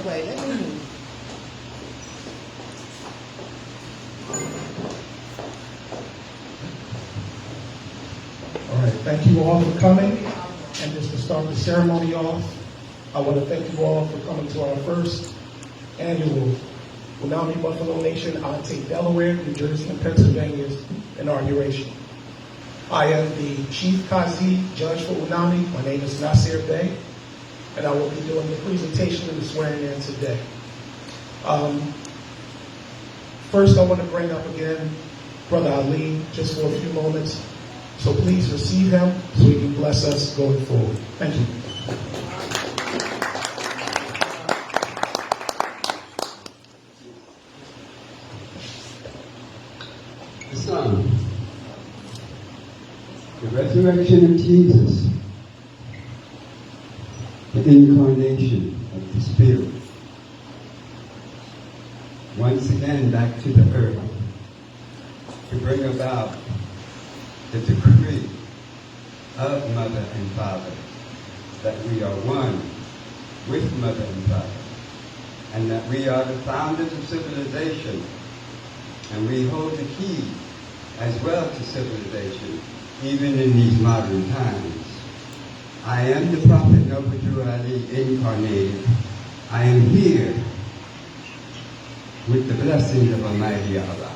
way. Let me move. All right, thank you all for coming. And just to start the ceremony off, I want to thank you all for coming to our first annual Unami Buffalo Nation, Ante, Delaware, New Jersey, and Pennsylvania's inauguration. I am the Chief Kazi Judge for Unami. My name is Nasir Bey, and I will be doing the presentation and the swearing in today. First, I want to bring up again Brother Ali, just for a few moments. So please receive him so he can bless us going forward. Thank you. Salaam. The resurrection of Jesus, the incarnation of the Spirit, once again back to the earth to bring about the decree of Mother and Father that we are one with Mother and Father, and that we are the founders of civilization, and we hold the key as well to civilization, even in these modern times. I am the Prophet Noble Ali incarnated. I am here with the blessings of Almighty Allah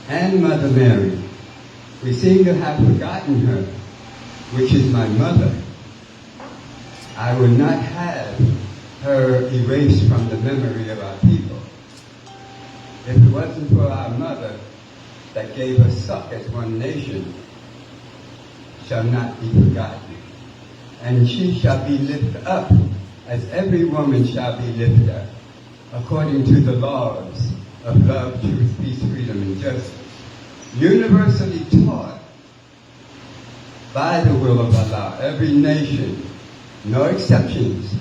and Mother Mary. We seem to have forgotten her, which is my mother. I would not have her erased from the memory of our people. If it wasn't for our mother that gave us suck as one nation, shall not be forgotten. And she shall be lifted up, as every woman shall be lifted up, according to the laws of love, truth, peace, freedom, and justice, universally taught by the will of Allah, every nation, no exceptions.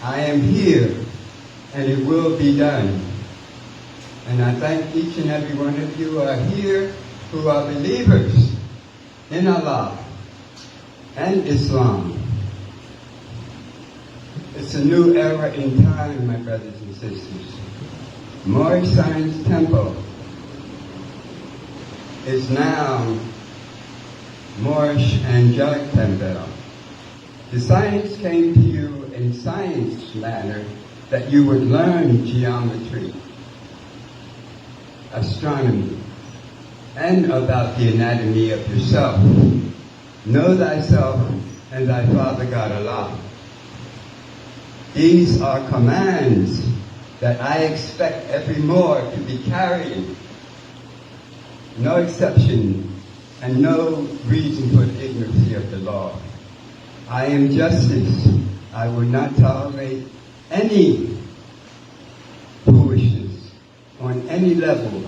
I am here, and it will be done. And I thank each and every one of you who are here, who are believers in Allah and Islam. It's a new era in time, my brothers and sisters. Moorish Science Temple is now Moorish Angelic Temple. The science came to you in science manner that you would learn geometry, astronomy, and about the anatomy of yourself. Know thyself and thy Father God Allah. These are commands that I expect every Moor to be carrying. No exception and no reason for the ignorancy of the law. I am justice. I will not tolerate any foolishness on any level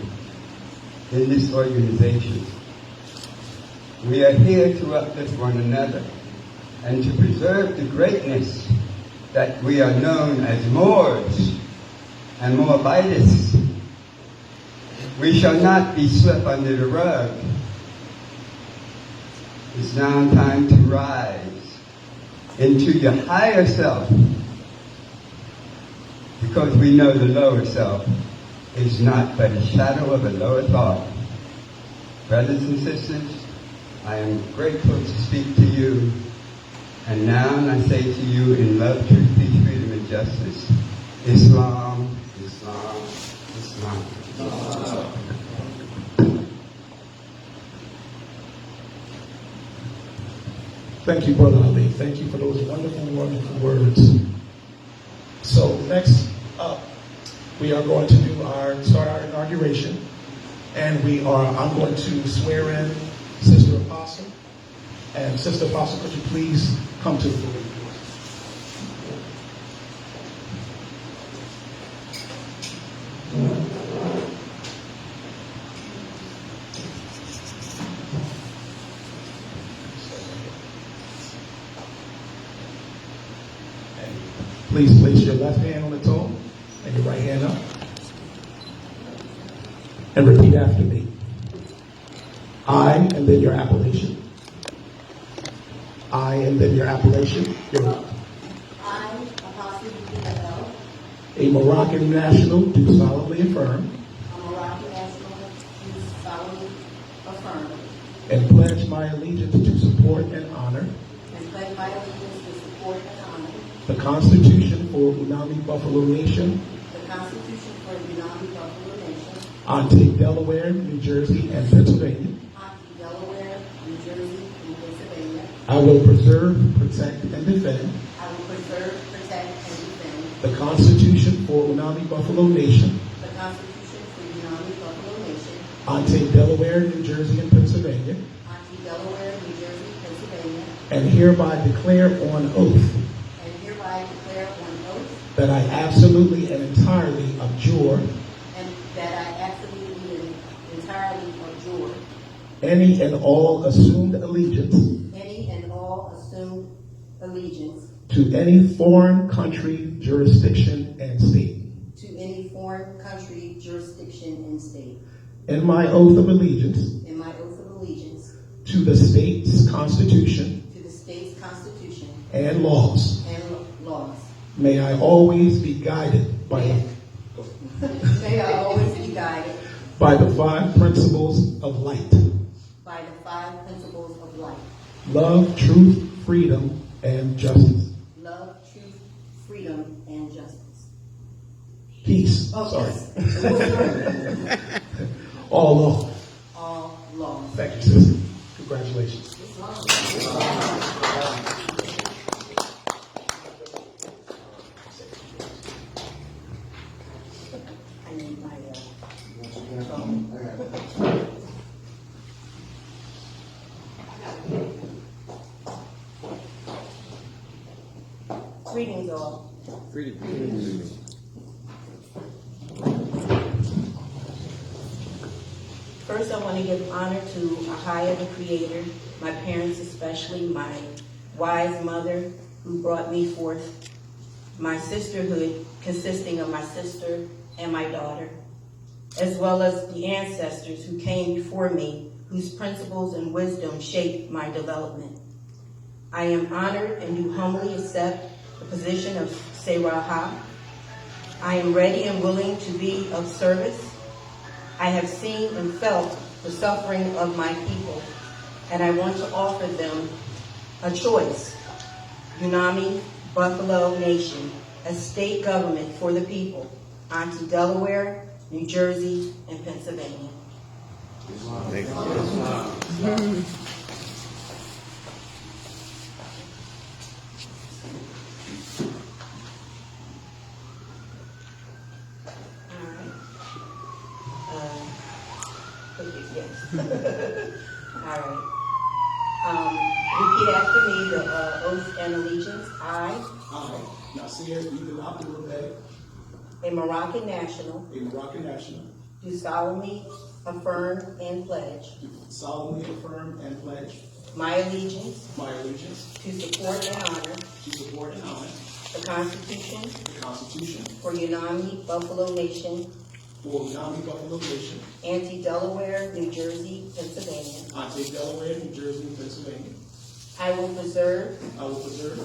in this organization. We are here to uplift one another and to preserve the greatness that we are known as Moors and Moabites. We shall not be swept under the rug. It's now time to rise into your higher self, because we know the lower self is not but a shadow of a lower thought. Brothers and sisters, I am grateful to speak to you, and now I say to you in love, truth, peace, freedom, and justice, Islam, Islam, Islam. Thank you, Brother Ali. Thank you for those wonderful, wonderful words. So next up, we are going to start our inauguration, and I'm going to swear in Sister Apostle. And Sister Apostle, could you please come to the podium? Please place your left hand on the toe and your right hand up. And repeat after me. I, and then your appellation. I, and then your appellation. You're up. I, Apostle a Moroccan national, do solemnly affirm a Moroccan national, do solemnly affirm and pledge my allegiance to support and honor and pledge my allegiance to support and honor the Constitution for Unami Buffalo Nation, the Constitution for the Unami Buffalo Nation, Ante, Delaware, New Jersey, and Pennsylvania. Ante, Delaware, New Jersey, and Pennsylvania. I will preserve, protect, and defend I will preserve, protect, and defend the Constitution for Unami Buffalo Nation, the Constitution for the Unami Buffalo Nation, Ante, Delaware, New Jersey, and Pennsylvania, Ante, Delaware, New Jersey, Pennsylvania, and hereby declare on oath and hereby declare on oath that I absolutely and entirely abjure and that I absolutely and entirely abjure any and all assumed allegiance any and all assumed allegiance to any foreign country, jurisdiction, and state. to any foreign country, jurisdiction, and state. In my oath of allegiance In my oath of allegiance to the state's constitution to the state's constitution and laws, and laws. may I always be guided by May I always be guided the 5 principles of light: by the 5 principles of life: love, truth, freedom, and justice. love, truth, freedom, and justice. Peace. Oh, Sorry. yes. All law. All laws. Thank you, sister. Congratulations. I need my greetings all. First, I want to give honor to Ahaya, the Creator, my parents especially, my wise mother who brought me forth, my sisterhood consisting of my sister and my daughter, as well as the ancestors who came before me, whose principles and wisdom shaped my development. I am honored and do humbly accept the position of Saraja. I am ready and willing to be of service. I have seen and felt the suffering of my people, and I want to offer them a choice. Unami Buffalo Nation, a state government for the people, Ante, Delaware, New Jersey, and Pennsylvania. Thank you. Yes. All right. Repeat after me the oath and allegiance. I, Nasir Ibn Abdul A Moroccan national, a Moroccan national, do solemnly affirm and pledge do solemnly affirm and pledge my allegiance my allegiance to support and honor to support and honor the Constitution the Constitution for Unami Buffalo Nation, for Unami Buffalo Nation, Ante, Delaware, New Jersey, Pennsylvania. Ante, Delaware, New Jersey, and Pennsylvania. I will preserve, I will preserve,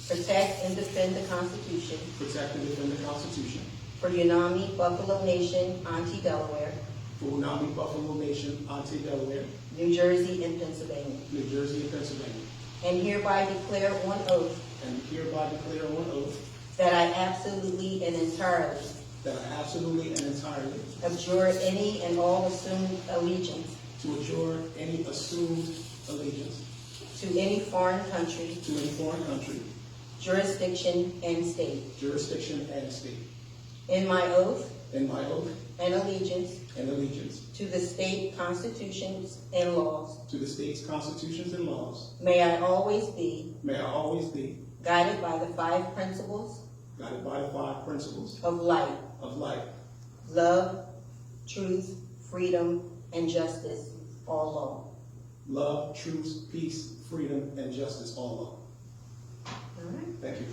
protect, and defend the Constitution protect, and defend the Constitution for Unami Buffalo Nation, Ante, Delaware, for Unami Buffalo Nation, Ante, Delaware, New Jersey, and Pennsylvania. New Jersey, and Pennsylvania. And hereby declare on oath And hereby declare on oath that I absolutely and entirely that I absolutely and entirely abjure any and all assumed allegiance to adjure any assumed allegiance to any foreign country, to any foreign country, jurisdiction, and state. jurisdiction, and state. In my oath In my oath and allegiance and allegiance to the state constitutions and laws, to the state's constitutions and laws, may I always be may I always be guided by the 5 principles guided by the 5 principles of light: of life: love, truth, freedom, and justice, all law. love, truth, peace, freedom, and justice, all law. All right. Thank you.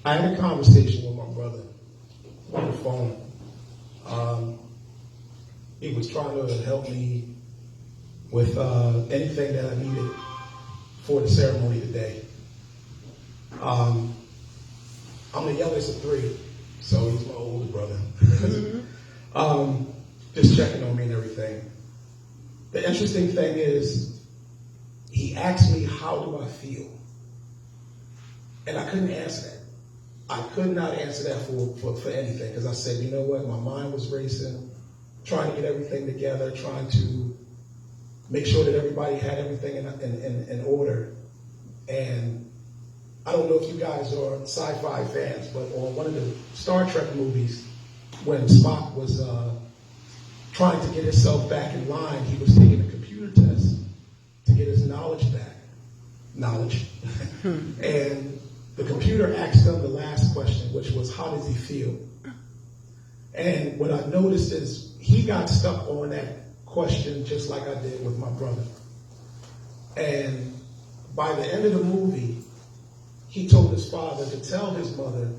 I had a conversation with my brother on the phone. He was trying to help me with anything that I needed for the ceremony today. I'm the youngest of three, so he's my older brother. Just checking on me and everything. The interesting thing is, he asked me, how do I feel? And I couldn't answer that. I could not answer that for anything, because I said, you know what, my mind was racing, trying to get everything together, trying to make sure that everybody had everything in order. And I don't know if you guys are sci-fi fans, but on one of the Star Trek movies, when Spock was trying to get himself back in line, he was taking a computer test to get his knowledge back. And the computer asked him the last question, which was, how does he feel? And what I noticed is he got stuck on that question just like I did with my brother. And by the end of the movie, he told his father to tell his mother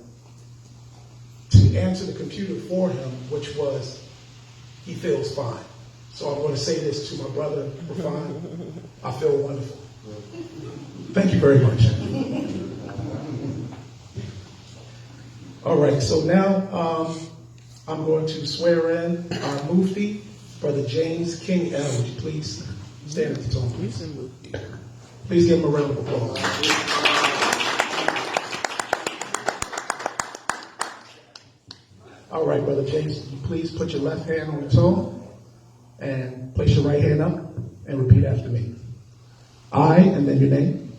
to answer the computer for him, which was, he feels fine. So I'm going to say this to my brother, Rafan, I feel wonderful. Thank you very much. All right, so now I'm going to swear in our Mufti, Brother James King L. Would you please stand at the tone, please? Please give him a round of applause. All right, Brother James, would you please put your left hand on the toe and place your right hand up and repeat after me. I, and then your name.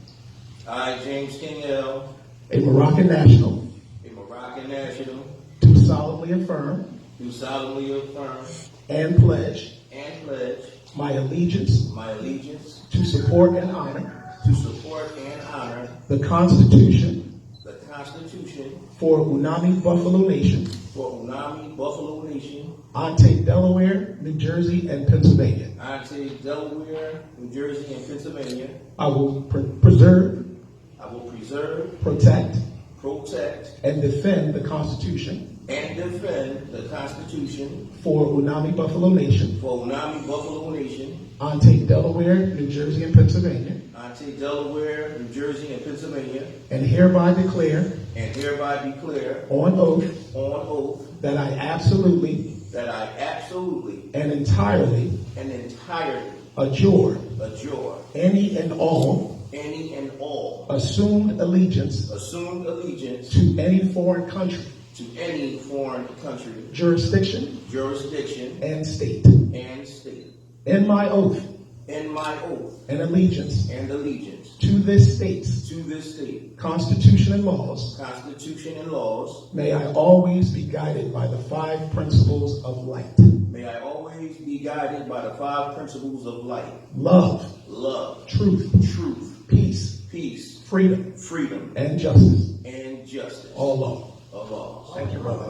I, James King L., a Moroccan national, a Moroccan national, do solemnly affirm do solemnly affirm and pledge and pledge my allegiance my allegiance to support and honor to support and honor the Constitution the Constitution for Unami Buffalo Nation, for Unami, Buffalo Nation, Ante, Delaware, New Jersey, and Pennsylvania. Ante, Delaware, New Jersey, and Pennsylvania. I will preserve, I will preserve, protect, protect, and defend the Constitution and defend the Constitution for Unami Buffalo Nation, for Unami, Buffalo Nation, Ante, Delaware, New Jersey, and Pennsylvania, Ante, Delaware, New Jersey, and Pennsylvania, and hereby declare and hereby declare on oath that I absolutely and entirely adjure any and all assumed allegiance to any foreign country, jurisdiction, and state. In my oath and allegiance to this state, Constitution and laws, may I always be guided by the 5 principles of light. May I always be guided by the 5 principles of light. Love, truth, peace, freedom, and justice. All law. Of all. Thank you, brother.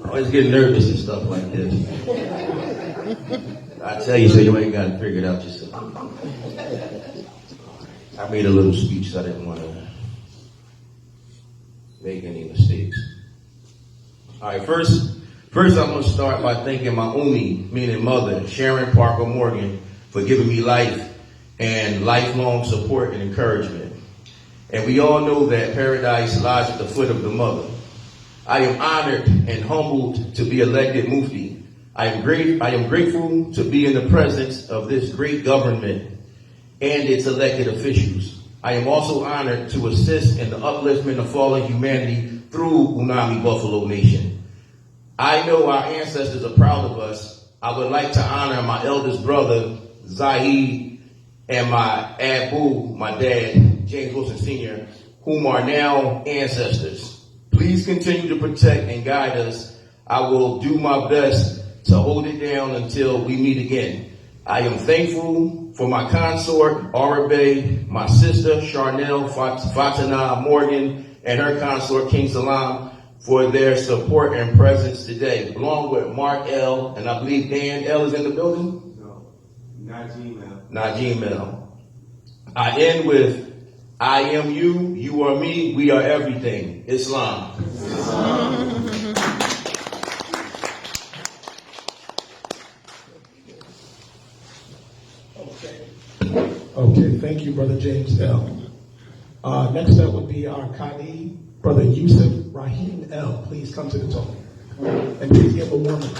I always get nervous and stuff like this. I tell you, so you ain't got to figure it out yourself. I made a little speech, so I didn't want to make any mistakes. All right, first I'm going to start by thanking my Umi, meaning mother, Sharon Parker Morgan, for giving me life and lifelong support and encouragement. And we all know that paradise lies at the foot of the mother. I am honored and humbled to be elected Mufti. I am grateful to be in the presence of this great government and its elected officials. I am also honored to assist in the upliftment of fallen humanity through Unami Buffalo Nation. I know our ancestors are proud of us. I would like to honor my eldest brother, Zahid, and my Abu, my dad, James Wilson Sr., whom are now ancestors. Please continue to protect and guide us. I will do my best to hold it down until we meet again. I am thankful for my consort, Arabe, my sister, Charnel Fatina Morgan, and her consort, King Salaam, for their support and presence today, along with Mark L., and I believe Dan L. is in the building? No, Najim L. Najim L. I end with, I am you, you are me, we are everything. Islam. Okay, thank you, Brother James L. Next up would be our Qadi, Brother Yusuf Rahim L. Please come to the top. And please give a warm up.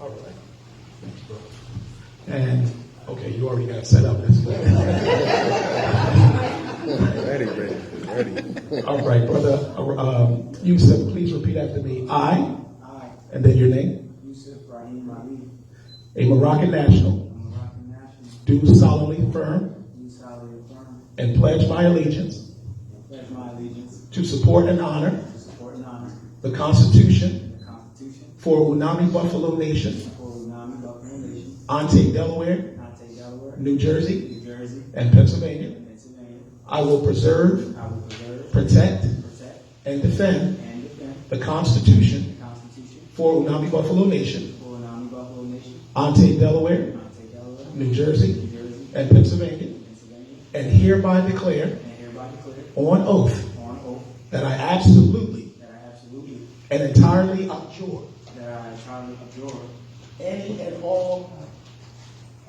All right. Thanks, bro. And, okay, you already got set up. That's good. Ready. All right, Brother Yusuf, please repeat after me. I, and then your name, Yusuf Rahim Ali, a Moroccan national, Moroccan Nationals, do solemnly affirm do solemnly affirm and pledge my allegiance and pledge my allegiance to support and honor to support and honor the Constitution the Constitution for Unami Buffalo Nation, for Unami, Buffalo Nation, Ante, Delaware, Ante, Delaware, New Jersey, New Jersey, and Pennsylvania. and Pennsylvania. I will preserve, I will preserve, protect, protect, and defend and defend the Constitution the Constitution for Unami Buffalo Nation, for Unami, Buffalo Nation, Ante, Delaware, Ante, Delaware, New Jersey, New Jersey, and Pennsylvania, Pennsylvania, and hereby declare and hereby declare on oath on oath that I absolutely that I absolutely, and entirely abjure that I entirely abjure any and all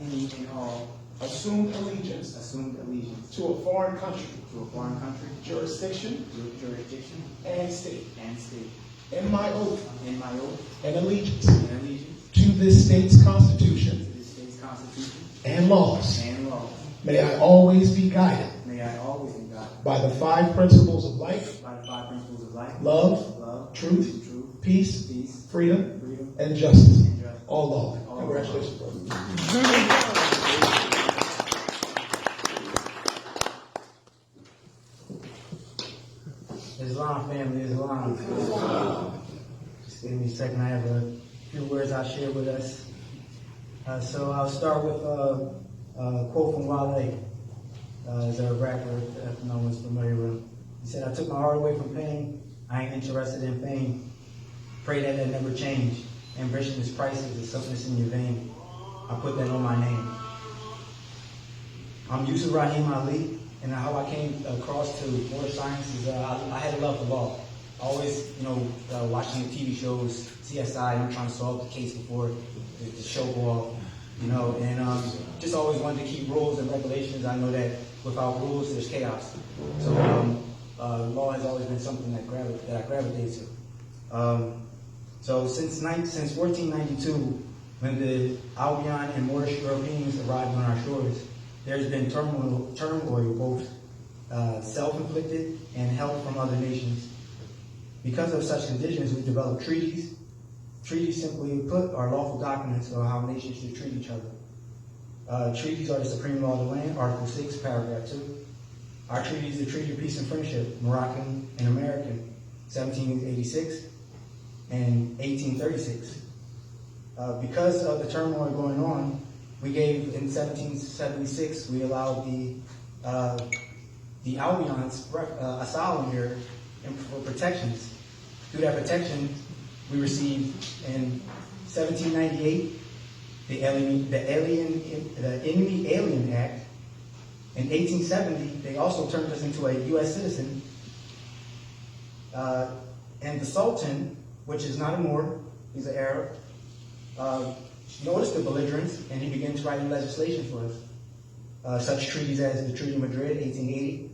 any and all assumed allegiance assumed allegiance to a foreign country, to a foreign country, jurisdiction, jurisdiction, and state, and state, in my oath in my oath and allegiance and allegiance to this state's to Constitution this state's constitution and laws. and laws. May I always be guided May I always be guided by the 5 principles of life: by the 5 principles of life, love, love, truth, truth, peace, peace, freedom, freedom, and justice. and justice. All law. All Congratulations, brother. Islam family, Islam. Just give me a second. I have a few words I'll share with us. So I'll start with a quote from Wale. He's a rapper, if no one's familiar with him. He said, "I took my heart away from pain. I ain't interested in fame. Pray that that never change. Ambition is priceless, it's something that's in your vein. I put that on my name." I'm Yusuf Rahim Ali, and how I came across to Moorish science is I had a love for law. Always, watching the TV shows, CSI, I'm trying to solve the case before the show go off, and just always wanted to keep rules and regulations. I know that without rules, there's chaos. So law has always been something that I gravitate to. So since 1492, when the Albion and Moorish Europeans arrived on our shores, there's been turmoil both self-inflicted and help from other nations. Because of such conditions, we developed treaties. Treaties, simply put, are lawful documents of how nations should treat each other. Treaties are the supreme law of the land, Article 6, Paragraph 2. Our treaty is the Treaty of Peace and Friendship, Moroccan and American, 1786 and 1836. Because of the turmoil going on, we gave, in 1776, we allowed the Albions asylum here for protections. Through that protection, we received in 1798 the Enemy Alien Act. In 1870, they also turned us into a U.S. citizen. And the Sultan, which is not a Moor, he's an Arab, noticed the belligerents, and he began writing legislation for us. Such treaties as the Treaty of Madrid, 1880,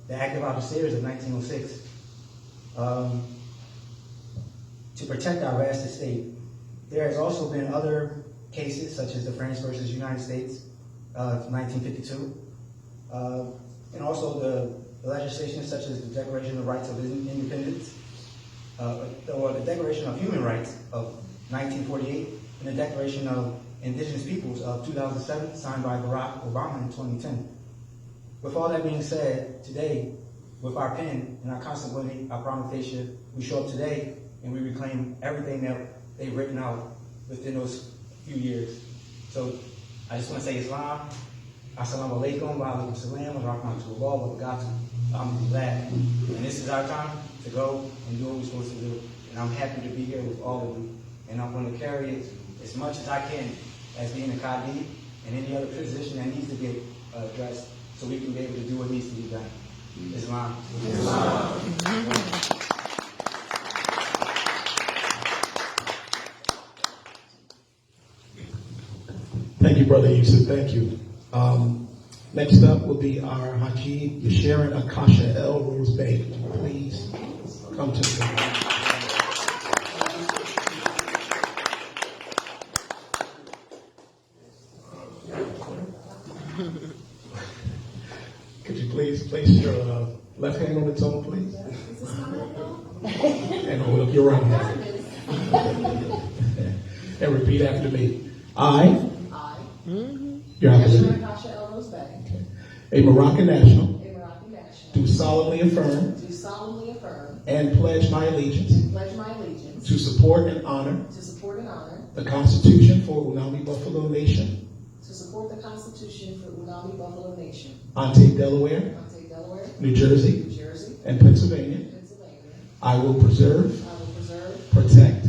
the Act of Algeciras of 1906, to protect our vast estate. There has also been other cases, such as the France versus United States of 1952, and also the legislation such as the Declaration of Rights of Independence, or the Declaration of Human Rights of 1948, and the Declaration of Indigenous Peoples of 2007, signed by Barack Obama in 2010. With all that being said, today, with our pen and our consequently, our prima facie, we show up today and we reclaim everything that they've written out within those few years. So I just want to say Islam, Assalamu alaikum, wa alaikum salam, wa rahmatullahi wa barakatuh. I'm glad. And this is our time to go and do what we're supposed to do. And I'm happy to be here with all of you. And I'm going to carry it as much as I can as being a Qadi and any other position that needs to get addressed so we can be able to do what needs to be done. Islam. Islam. Thank you, Brother Yusuf. Thank you. Next up will be our Haji Yasharan Akasha El Rose Bey. Please come to the front. Could you please place your left hand on its own, please? And hold up your right hand. And repeat after me. I, your Excellency, a Moroccan national, do solemnly affirm and pledge my allegiance to support and honor the Constitution for Unami Buffalo Nation, Ante, Delaware, New Jersey, and Pennsylvania. I will preserve, protect,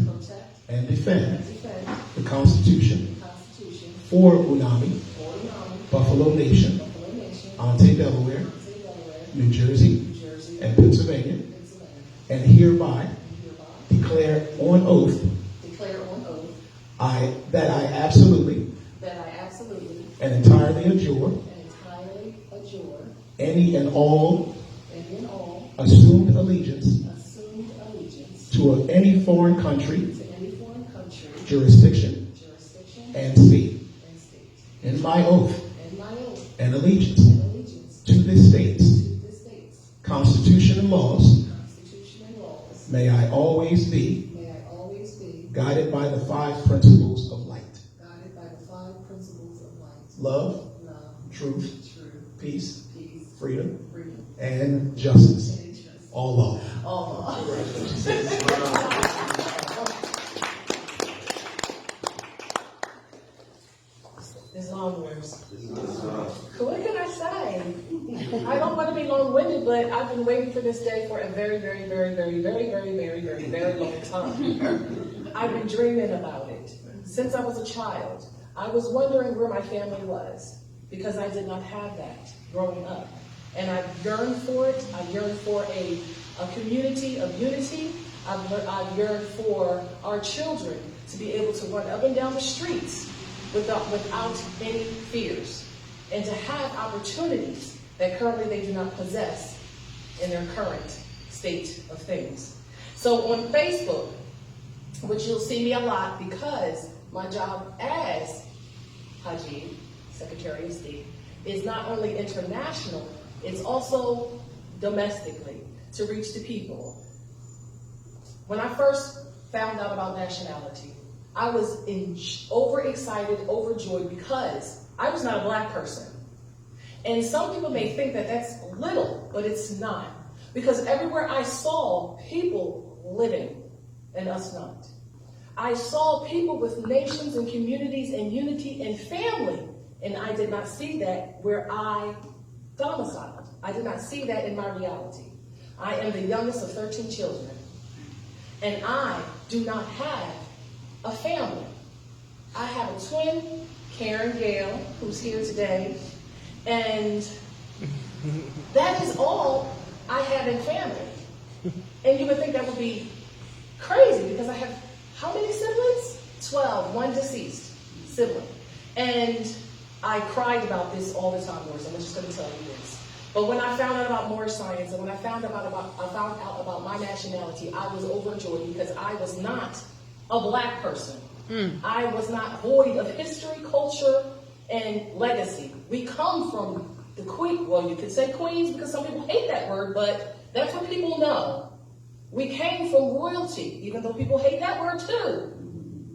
and defend the Constitution for Unami, Buffalo Nation, Ante, Delaware, New Jersey, and Pennsylvania, and hereby declare on oath that I absolutely and entirely adjure any and all assumed allegiance to any foreign country, jurisdiction, and state. In my oath and allegiance to this state's Constitution and laws, may I always be guided by the 5 principles of light. Love, truth, peace, freedom, and justice. All law. Islam wars. What can I say? I don't want to be long-winded, but I've been waiting for this day for a very, very, very, very, very, very, very, very, very long time. I've been dreaming about it since I was a child. I was wondering where my family was because I did not have that growing up. And I yearned for it. I yearned for a community of unity. I've yearned for our children to be able to run up and down the streets without any fears, and to have opportunities that currently they do not possess in their current state of things. So on Facebook, which you'll see me a lot because my job as Haji, Secretary of State, is not only international, it's also domestically to reach the people. When I first found out about nationality, I was overexcited, overjoyed, because I was not a black person. And some people may think that that's little, but it's not. Because everywhere I saw people living, and us not. I saw people with nations and communities and unity and family, and I did not see that where I domiciled. I did not see that in my reality. I am the youngest of 13 children, and I do not have a family. I have a twin, Karen Gale, who's here today, and that is all I have in family. And you would think that would be crazy because I have how many siblings? 12, one deceased sibling. And I cried about this all the time, Moors. I'm just going to tell you this. But when I found out about Moorish science and when I found out about my nationality, I was overjoyed because I was not a black person. I was not void of history, culture, and legacy. We come from the queen. Well, you could say queens because some people hate that word, but that's what people know. We came from royalty, even though people hate that word too.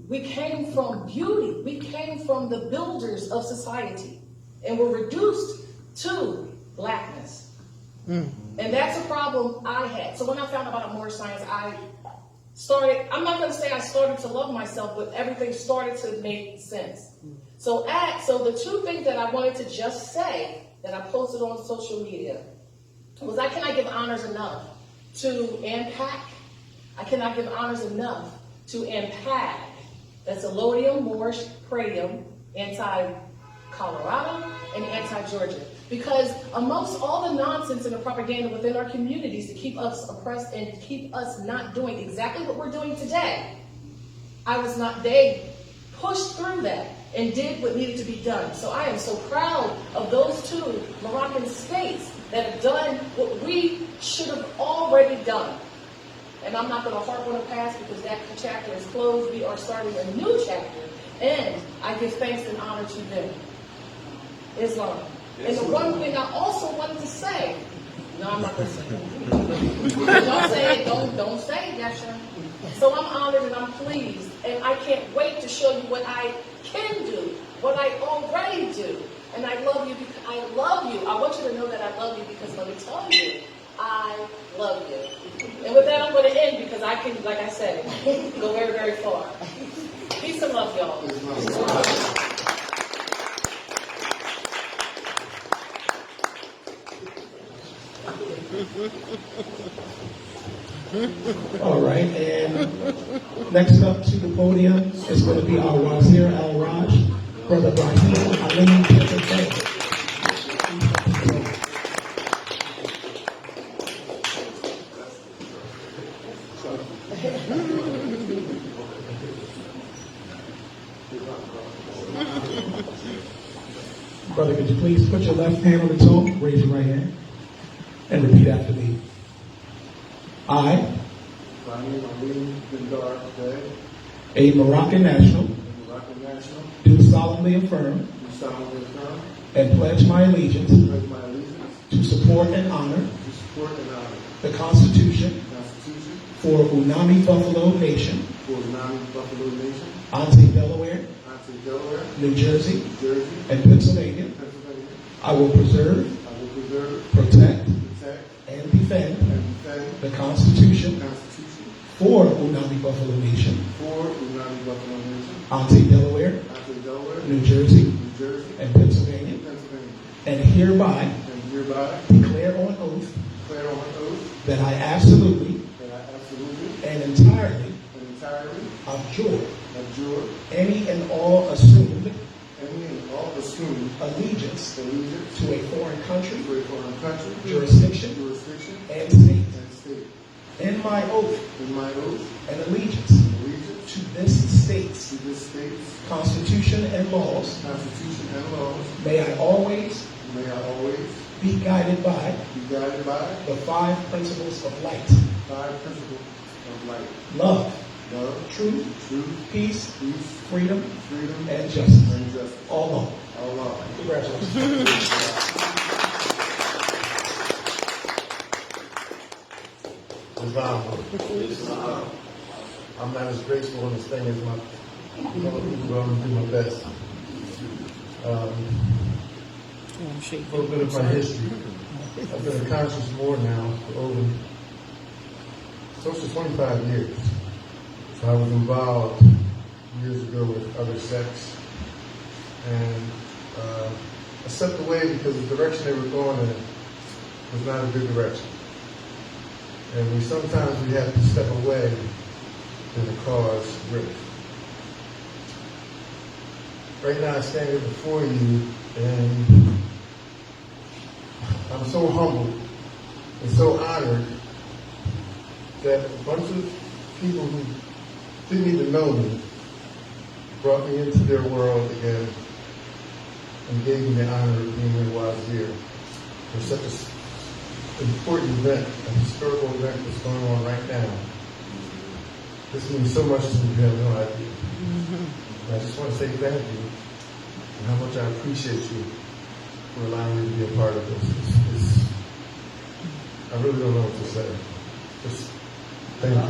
We came from beauty. We came from the builders of society, and we're reduced to blackness. And that's a problem I had. So when I found out about Moorish science, I'm not going to say I started to love myself, but everything started to make sense. So the two things that I wanted to just say that I posted on social media, was I cannot give honors enough to Ampac. I cannot give honors enough to Ampag. That's Elodium, Moorish, Preamble, anti-Colorado, and anti-Georgia. Because amongst all the nonsense and the propaganda within our communities to keep us oppressed and keep us not doing exactly what we're doing today, they pushed through that and did what needed to be done. So I am so proud of those two Moroccan states that have done what we should have already done. And I'm not going to harp on the past because that chapter is closed. We are starting a new chapter, and I give thanks and honor to them. Islam. And the one thing I also wanted to say, no, I'm not going to say it. Don't say it. Don't say it, Yasha. So I'm honored and I'm pleased, and I can't wait to show you what I can do, what I already do. And I love you because I love you. I want you to know that I love you because let me tell you, I love you. And with that, I'm going to end because I can, like I said, go very, very far. Peace and love, y'all. All right, and next up to the podium is going to be our Wazir Al-Raj, Brother Rahim Alim Pepe. Brother, could you please put your left hand on the toe, raise your right hand, and repeat after me. I, a Moroccan national, do solemnly affirm and pledge my allegiance to support and honor the Constitution for Unami Buffalo Nation, Ante, Delaware, New Jersey, and Pennsylvania. I will preserve, protect, and defend the Constitution for Unami Buffalo Nation, Ante, Delaware, New Jersey, and Pennsylvania, and hereby declare on oath that I absolutely and entirely abjure any and all assumed allegiance to a foreign country, jurisdiction, and state. In my oath and allegiance to this state's Constitution and laws, may I always be guided by the 5 principles of light. Love, truth, peace, freedom, and justice. Allah. Congratulations. Islam. I'm not as graceful on this thing as my fellow people, but I'm going to do my best. A little bit of my history. I've been a conscious Moor now for over close to 25 years. So I was involved years ago with other sects, and I stepped away because the direction they were going in was not a good direction. And sometimes we have to step away in the cause risk. Right now I stand here before you, and I'm so humbled and so honored that a bunch of people who didn't even know me brought me into their world again and gave me the honor of being their wazir for such an important event, a historical event that's going on right now. This means so much to me, you have no idea. And I just want to say thank you and how much I appreciate you for allowing me to be a part of this. I really don't know what to say. Just thank you.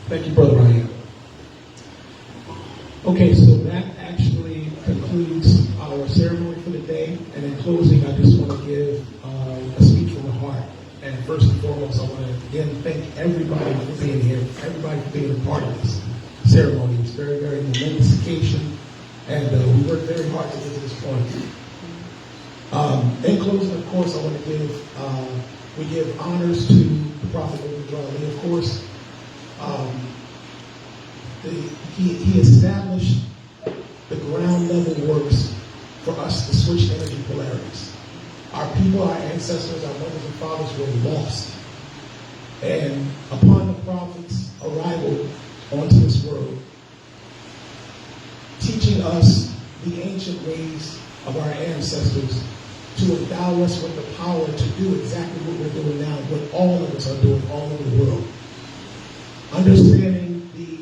Thank you, Brother Ryan. Okay, so that actually concludes our ceremony for the day. And in closing, I just want to give a speech from the heart. And first and foremost, I want to again thank everybody for being here, everybody for being a part of this. ceremony. It was very, very momentous occasion, and we worked very hard to get to this point. In closing, of course, I want to we give honors to the Prophet of course. He established the ground level works for us to switch energy polarities. Our people, our ancestors, our mothers and fathers were lost. And upon the Prophet's arrival onto this world, teaching us the ancient ways of our ancestors to endow us with the power to do exactly what we're doing now, what all of us are doing all over the world. Understanding the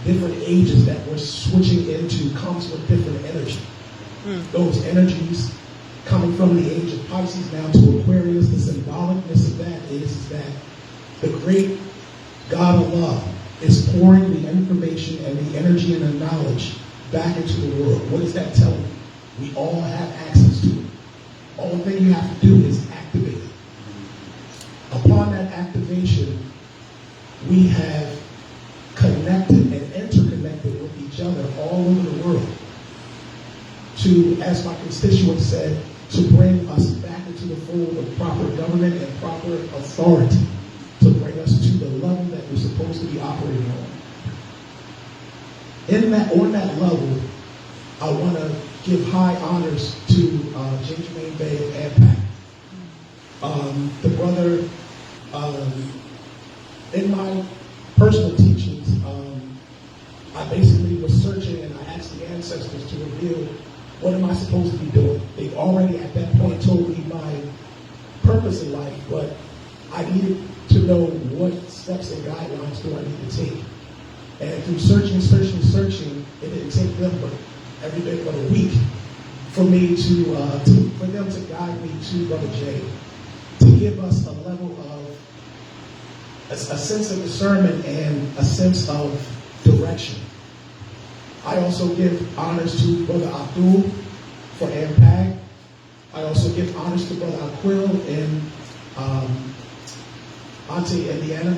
different ages that we're switching into comes with different energy. Those energies coming from the age of Pisces now to Aquarius, the symbolicness of that is that the great God Allah is pouring the information and the energy and the knowledge back into the world. What is that telling you? We all have access to it. All the thing you have to do is activate it. Upon that activation, we have connected and interconnected with each other all over the world to, as my constituent said, to bring us back into the fold of proper government and proper authority, to bring us to the level that we're supposed to be operating on. On that level, I want to give high honors to Ginger Main Bay of AMPAC. The brother, in my personal teachings, I basically was searching and I asked the ancestors to reveal what am I supposed to be doing. They already at that point told me my purpose in life, but I needed to know what steps and guidelines do I need to take. And through searching, it didn't take them but every bit but a week for me for them to guide me to Brother Jay, to give us a level of a sense of discernment and a sense of direction. I also give honors to Brother Abdul for AMPAG. I also give honors to Brother Aquil in Ante, Indiana.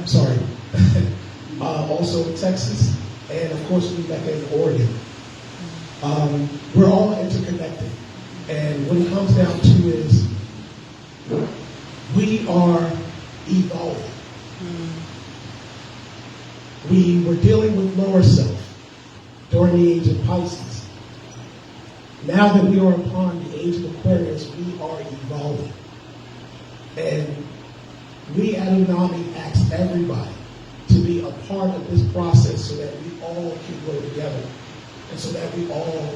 Also in Texas, and of course Rebecca in Oregon. We're all interconnected, and what it comes down to is we are evolving. We were dealing with lower self during the age of Pisces. Now that we are upon the age of Aquarius, we are evolving. And we at Unami ask everybody to be a part of this process so that we all can grow together and so that we all